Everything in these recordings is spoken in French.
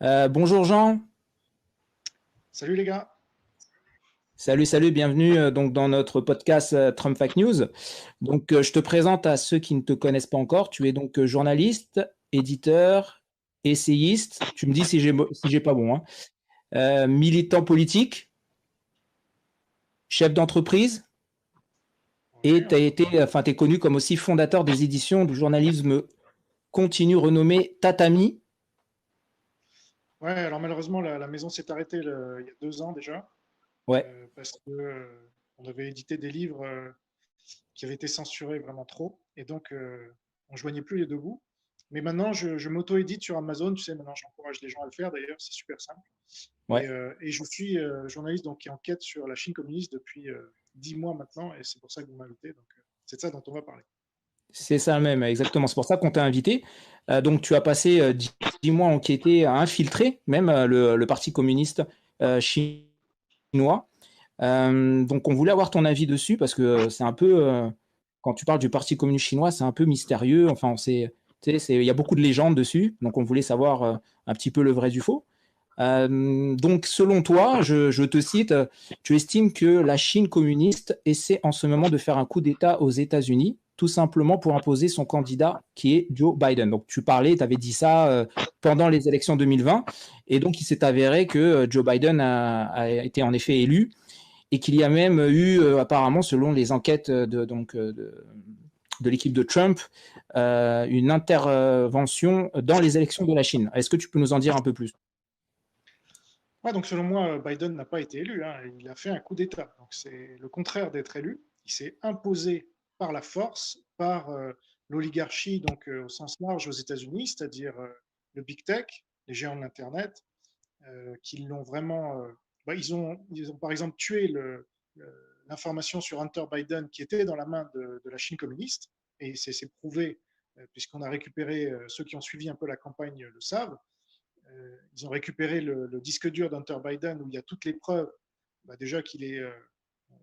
Bonjour Jean, Salut les gars. salut, bienvenue donc dans notre podcast Trump Fake News. Je te présente à ceux qui ne te connaissent pas encore. Tu es donc journaliste, éditeur, essayiste. Tu me dis si j'ai pas bon, hein. Militant politique, chef d'entreprise et Ouais, tu as été, enfin, t'es connu comme aussi fondateur des éditions du journalisme continu renommé Tatami. ouais, alors malheureusement, la maison s'est arrêtée il y a 2 ans déjà, Ouais, parce que on avait édité des livres qui avaient été censurés vraiment trop, et donc on joignait plus les deux bouts. Mais maintenant, je m'auto-édite sur Amazon, tu sais, maintenant j'encourage les gens à le faire d'ailleurs, c'est super simple. ouais. Et je suis journaliste donc, qui enquête sur la Chine communiste depuis 10 mois maintenant, et c'est pour ça que vous m'invitez, donc c'est de ça dont on va parler. C'est ça même, exactement. C'est pour ça qu'on t'a invité. Donc, tu as passé 10 mois enquêté à infiltrer même le Parti communiste chinois. Donc, on voulait avoir ton avis dessus parce que c'est un peu, quand tu parles du Parti communiste chinois, c'est un peu mystérieux. Enfin, tu sais, il y a beaucoup de légendes dessus. Donc, on voulait savoir un petit peu le vrai du faux. Donc, selon toi, je te cite, tu estimes que la Chine communiste essaie en ce moment de faire un coup d'État aux États-Unis, tout simplement pour imposer son candidat qui est Joe Biden. Donc, tu parlais, tu avais dit ça pendant les élections 2020, et donc il s'est avéré que Joe Biden a été en effet élu, et qu'il y a même eu, apparemment, selon les enquêtes de l'équipe de Trump, une intervention dans les élections de la Chine. Est-ce que tu peux nous en dire un peu plus? Ouais, donc selon moi, Biden n'a pas été élu, hein, il a fait un coup d'État. Donc c'est le contraire d'être élu. Il s'est imposé par la force, par l'oligarchie, donc au sens large aux États-Unis, c'est-à-dire le big tech, les géants de l'Internet, qui l'ont vraiment. Ils ont par exemple tué l'information sur Hunter Biden qui était dans la main de la Chine communiste, et c'est prouvé, puisqu'on a récupéré, ceux qui ont suivi un peu la campagne le savent, ils ont récupéré le disque dur d'Hunter Biden où il y a toutes les preuves, déjà qu'il est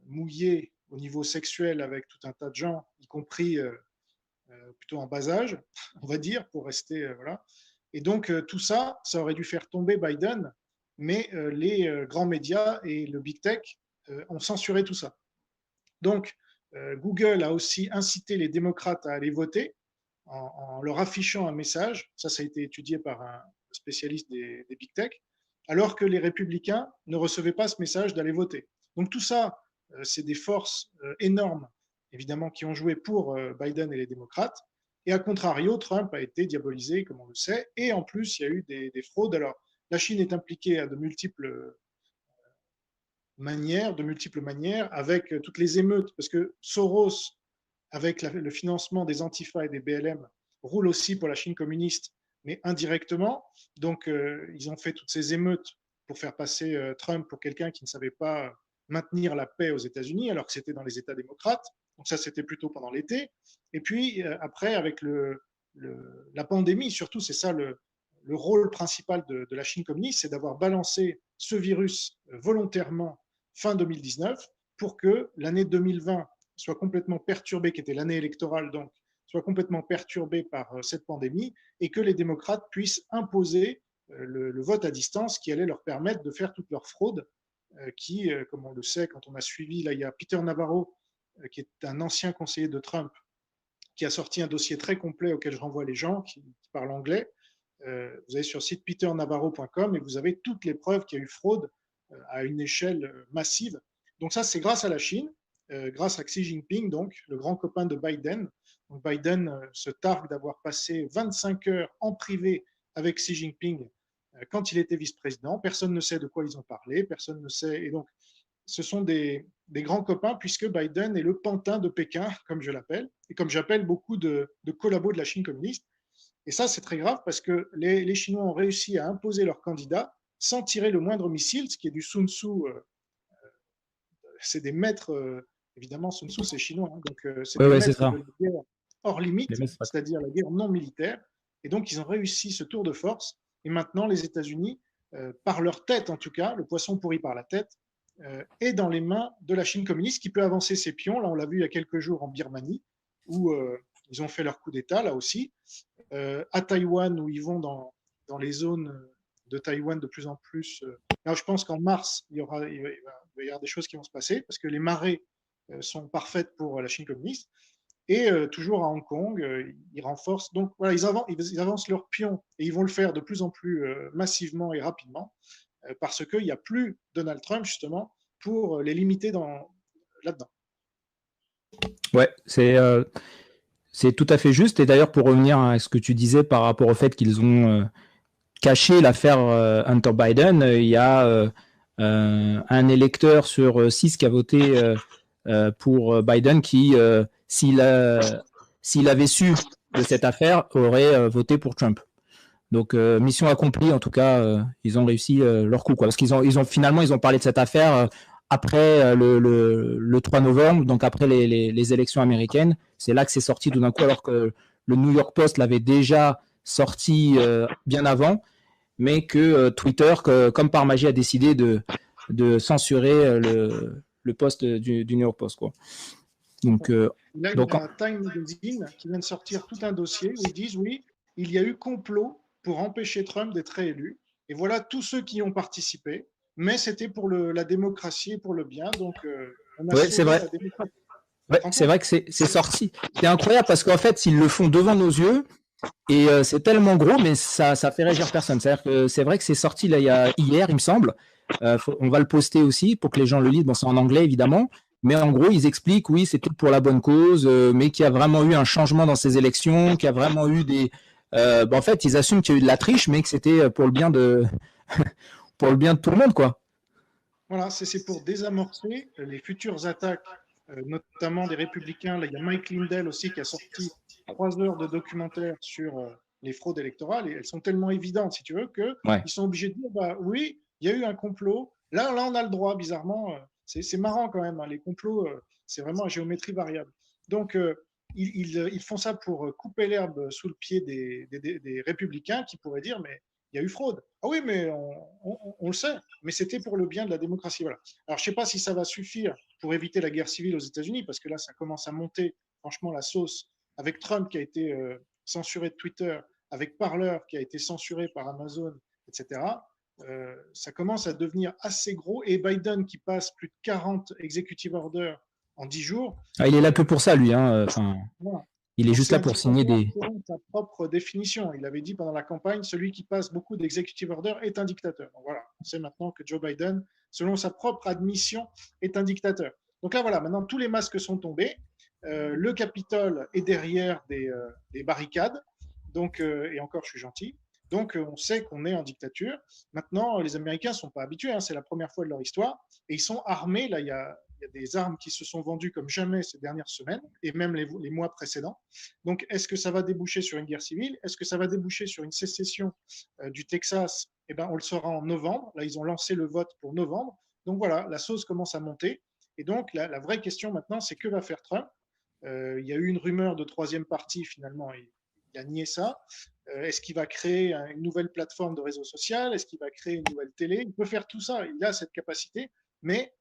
mouillé au niveau sexuel avec tout un tas de gens, y compris plutôt en bas âge, on va dire, pour rester. Voilà. Et donc, tout ça, ça aurait dû faire tomber Biden, mais les grands médias et le big tech ont censuré tout ça. Donc, Google a aussi incité les démocrates à aller voter en leur affichant un message. Ça a été étudié par un spécialiste des big tech, alors que les républicains ne recevaient pas ce message d'aller voter. Donc tout ça, c'est des forces énormes, évidemment, qui ont joué pour Biden et les démocrates. Et à contrario, Trump a été diabolisé, comme on le sait, et en plus, il y a eu des fraudes. Alors, la Chine est impliquée à de multiples manières, avec toutes les émeutes, parce que Soros, avec le financement des Antifa et des BLM, roule aussi pour la Chine communiste, mais indirectement. Donc, ils ont fait toutes ces émeutes pour faire passer Trump pour quelqu'un qui ne savait pas maintenir la paix aux États-Unis, alors que c'était dans les États démocrates. Donc, ça, c'était plutôt pendant l'été. Et puis, après, avec la pandémie, surtout, c'est ça le rôle principal de la Chine communiste, c'est d'avoir balancé ce virus volontairement fin 2019 pour que l'année 2020 soit complètement perturbée, qui était l'année électorale donc, soit complètement perturbée par cette pandémie et que les démocrates puissent imposer le vote à distance qui allait leur permettre de faire toute leur fraude qui, comme on le sait, quand on a suivi, là il y a Peter Navarro, qui est un ancien conseiller de Trump, qui a sorti un dossier très complet auquel je renvoie les gens qui parlent anglais. Vous allez sur le site peternavarro.com et vous avez toutes les preuves qu'il y a eu fraude à une échelle massive. Donc ça, c'est grâce à la Chine, grâce à Xi Jinping, donc le grand copain de Biden. Donc Biden se targue d'avoir passé 25 heures en privé avec Xi Jinping quand il était vice-président. Personne ne sait de quoi ils ont parlé, personne ne sait. Et donc, ce sont des grands copains puisque Biden est le pantin de Pékin, comme je l'appelle, et comme j'appelle beaucoup de collabos de la Chine communiste. Et ça, c'est très grave parce que les Chinois ont réussi à imposer leur candidat sans tirer le moindre missile, ce qui est du Sun Tzu. C'est des maîtres, évidemment, Sun Tzu, c'est chinois, hein, donc c'est Oui, des ouais, c'est maîtres ça. de la guerre hors Les limite, mêmes stratégies. c'est-à-dire la guerre non militaire. Et donc, ils ont réussi ce tour de force. Et maintenant, les États-Unis, par leur tête en tout cas, le poisson pourri par la tête, est dans les mains de la Chine communiste qui peut avancer ses pions. Là, on l'a vu il y a quelques jours en Birmanie, où ils ont fait leur coup d'État, là aussi. À Taïwan, où ils vont dans les zones de Taïwan de plus en plus. Alors, je pense qu'en mars, il va y avoir des choses qui vont se passer parce que les marées sont parfaites pour la Chine communiste. Et toujours à Hong Kong, ils renforcent. Donc voilà, ils avancent leur pion et ils vont le faire de plus en plus massivement et rapidement parce qu'il n'y a plus Donald Trump justement pour les limiter là-dedans. Ouais, c'est tout à fait juste. Et d'ailleurs, pour revenir à ce que tu disais par rapport au fait qu'ils ont caché l'affaire Hunter Biden, il y a un électeur sur 6 qui a voté pour Biden qui, s'il avait su de cette affaire, aurait voté pour Trump. Donc, mission accomplie, en tout cas, ils ont réussi leur coup, quoi. Parce finalement, ils ont parlé de cette affaire après le 3 novembre, donc après les élections américaines. C'est là que c'est sorti tout d'un coup, alors que le New York Post l'avait déjà sorti bien avant, mais que Twitter, comme par magie, a décidé de censurer le post du New York Post, quoi. Donc, là, il y a un Time Magazine qui vient de sortir tout un dossier où ils disent oui, il y a eu complot pour empêcher Trump d'être réélu. Et voilà tous ceux qui y ont participé, mais c'était pour la démocratie et pour le bien. Donc, on a sauvé la démocratie. Ouais, c'est vrai que c'est sorti. C'est incroyable parce qu'en fait, ils le font devant nos yeux et c'est tellement gros, mais ça fait réagir personne. C'est-à-dire que c'est vrai que c'est sorti là, hier, il me semble. On va le poster aussi pour que les gens le lisent. Bon, c'est en anglais évidemment, mais en gros, ils expliquent, oui, c'était pour la bonne cause, mais qu'il y a vraiment eu un changement dans ces élections, qu'il y a vraiment eu en fait, ils assument qu'il y a eu de la triche, mais que c'était pour le bien de pour le bien de tout le monde, quoi. Voilà, c'est pour désamorcer les futures attaques, notamment des républicains. Là, il y a Mike Lindell aussi qui a sorti 3 heures de documentaire sur les fraudes électorales et elles sont tellement évidentes, si tu veux, qu'ils sont obligés de dire bah, oui, il y a eu un complot. Là, on a le droit, bizarrement. C'est marrant quand même, hein, les complots, c'est vraiment à géométrie variable. Donc, ils font ça pour couper l'herbe sous le pied des républicains qui pourraient dire mais il y a eu fraude. Ah oui, mais on le sait, mais c'était pour le bien de la démocratie. Voilà. Alors, je ne sais pas si ça va suffire pour éviter la guerre civile aux États-Unis, parce que là, ça commence à monter, franchement, la sauce, avec Trump qui a été censuré de Twitter, avec Parler qui a été censuré par Amazon, etc. Ça commence à devenir assez gros, et Biden qui passe plus de 40 executive orders en 10 jours. Ah, il est là que pour ça, lui. Hein. Voilà. Il est juste là pour signer des. Selon sa propre définition. Il avait dit pendant la campagne, celui qui passe beaucoup d'executive orders est un dictateur. Donc voilà, on sait maintenant que Joe Biden, selon sa propre admission, est un dictateur. Donc là, voilà, maintenant tous les masques sont tombés. Le Capitole est derrière des barricades. Donc, et encore, je suis gentil. Donc, on sait qu'on est en dictature. Maintenant, les Américains ne sont pas habitués. Hein, c'est la première fois de leur histoire. Et ils sont armés. Là, il y a des armes qui se sont vendues comme jamais ces dernières semaines et même les mois précédents. Donc, est-ce que ça va déboucher sur une guerre civile? Est-ce que ça va déboucher sur une sécession du Texas? Eh ben, on le saura en novembre. Là, ils ont lancé le vote pour novembre. Donc voilà, la sauce commence à monter. Et donc, la vraie question maintenant, c'est que va faire Trump? Il y a eu une rumeur de troisième parti, finalement, il a nié ça. Est-ce qu'il va créer une nouvelle plateforme de réseau social? Est-ce qu'il va créer une nouvelle télé? Il peut faire tout ça, il a cette capacité, mais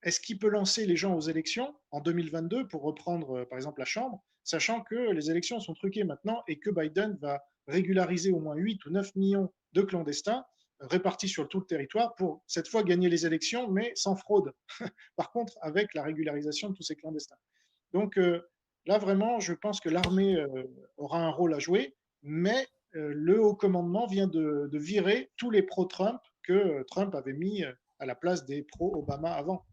est-ce qu'il peut lancer les gens aux élections en 2022 pour reprendre, par exemple, la Chambre, sachant que les élections sont truquées maintenant et que Biden va régulariser au moins 8 ou 9 millions de clandestins répartis sur tout le territoire pour cette fois gagner les élections, mais sans fraude. Par contre, avec la régularisation de tous ces clandestins. Donc là, vraiment, je pense que l'armée aura un rôle à jouer, mais le haut commandement vient de virer tous les pro-Trump que Trump avait mis à la place des pro-Obama avant.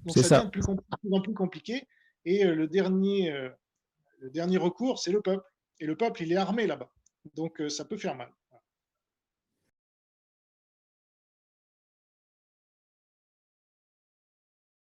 Donc ça devient de plus en plus compliqué. Et le dernier recours, c'est le peuple. Et le peuple, il est armé là-bas. Donc ça peut faire mal.